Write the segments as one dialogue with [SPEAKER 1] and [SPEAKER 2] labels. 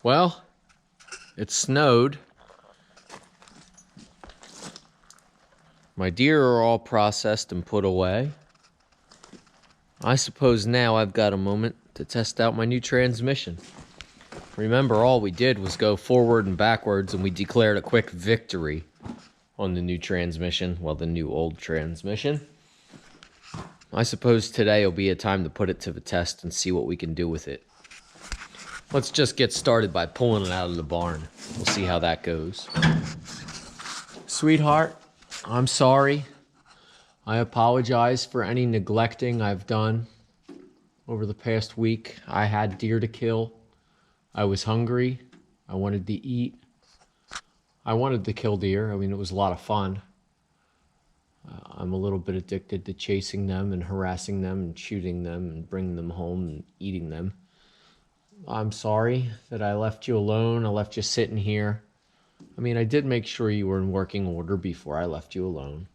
[SPEAKER 1] Well, it snowed. My deer are all processed and put away. I suppose now I've got a moment to test out my new transmission. Remember, all we did was go forward and backwards, and we declared a quick victory on the new transmission. Well, the new old transmission. I suppose today will be a time to put it to the test and see what we can do with it. Let's just get started by pulling it out of the barn. We'll see how that goes. Sweetheart, I'm sorry. I apologize for any neglecting I've done over the past week. I had deer to kill. I was hungry. I wanted to eat. I wanted to kill deer. I mean, it was a lot of fun. I'm a little bit addicted to chasing them and harassing them and shooting them and bringing them home and eating them. I'm sorry that I left you alone. I left you sitting here. I mean, I did make sure you were in working order before I left you alone.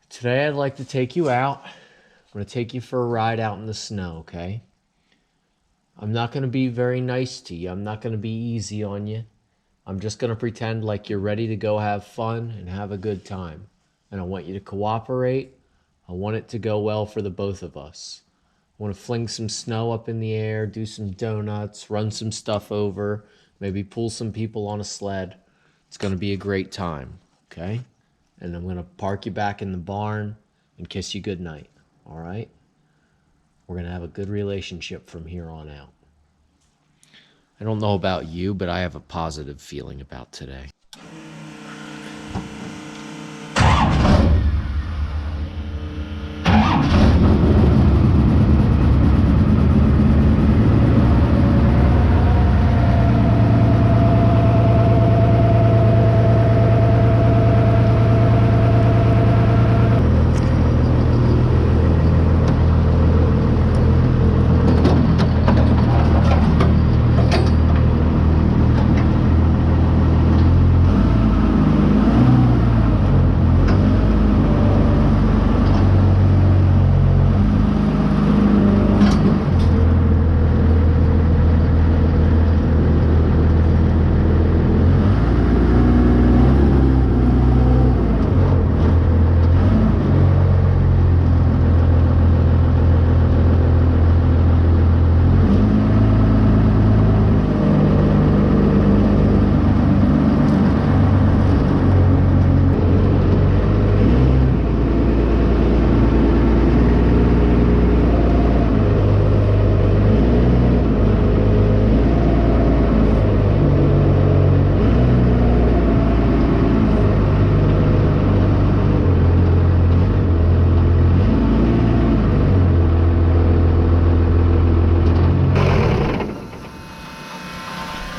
[SPEAKER 1] Today, I'd like to take you out. I'm going to take you for a ride out in the snow, okay? I'm not going to be very nice to you. I'm not going to be easy on you. I'm just going to pretend like you're ready to go have fun and have a good time. And I want you to cooperate. I want it to go well for the both of us. I want to fling some snow up in the air, do some donuts, run some stuff over, maybe pull some people on a sled. It's going to be a great time, okay? And I'm going to park you back in the barn and kiss you goodnight, all right? We're going to have a good relationship from here on out. I don't know about you, but I have a positive feeling about today.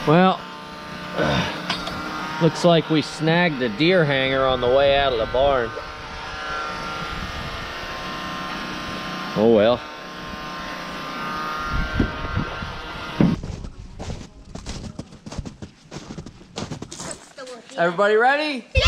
[SPEAKER 1] Well, looks like we snagged the deer hanger on the way out of the barn. Oh well. Everybody ready?
[SPEAKER 2] Yeah!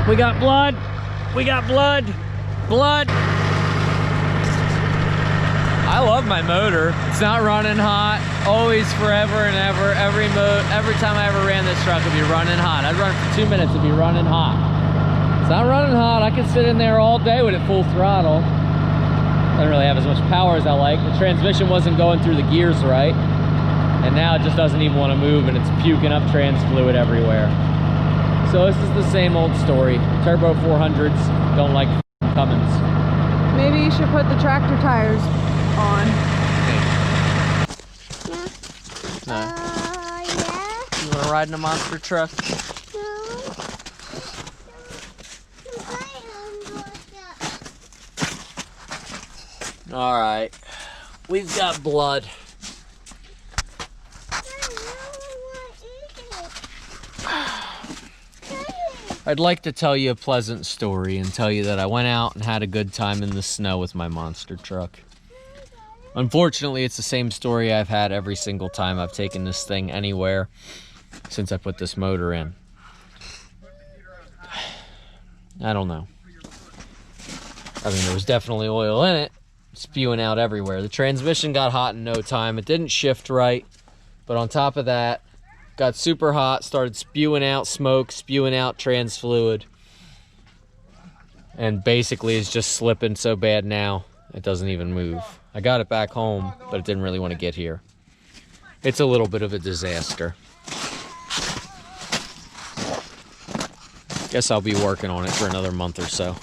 [SPEAKER 1] We got blood. We got blood. Blood. I love my motor. It's not running hot. Always, forever and ever. Every time I ever ran this truck, it'd be running hot. I'd run it for 2 minutes, it'd be running hot. It's not running hot. I can sit in there all day with it full throttle. Doesn't really have as much power as I like. The transmission wasn't going through the gears right. And now it just doesn't even want to move, and it's puking up trans fluid everywhere. So this is the same old story. Turbo 400s don't like Cummins.
[SPEAKER 2] Maybe you should put the tractor tires on.
[SPEAKER 1] No.
[SPEAKER 2] Yeah.
[SPEAKER 1] You want to ride in a monster truck? All right. We've got blood. I'd like to tell you a pleasant story and tell you that I went out and had a good time in the snow with my monster truck. Unfortunately, it's the same story I've had every single time I've taken this thing anywhere since I put this motor in. I don't know. I mean, there was definitely oil in it, spewing out everywhere. The transmission got hot in no time. It didn't shift right, but on top of that, got super hot, started spewing out smoke, spewing out trans fluid, and basically is just slipping so bad now it doesn't even move. I got it back home, but it didn't really want to get here. It's a little bit of a disaster. Guess I'll be working on it for another month or so.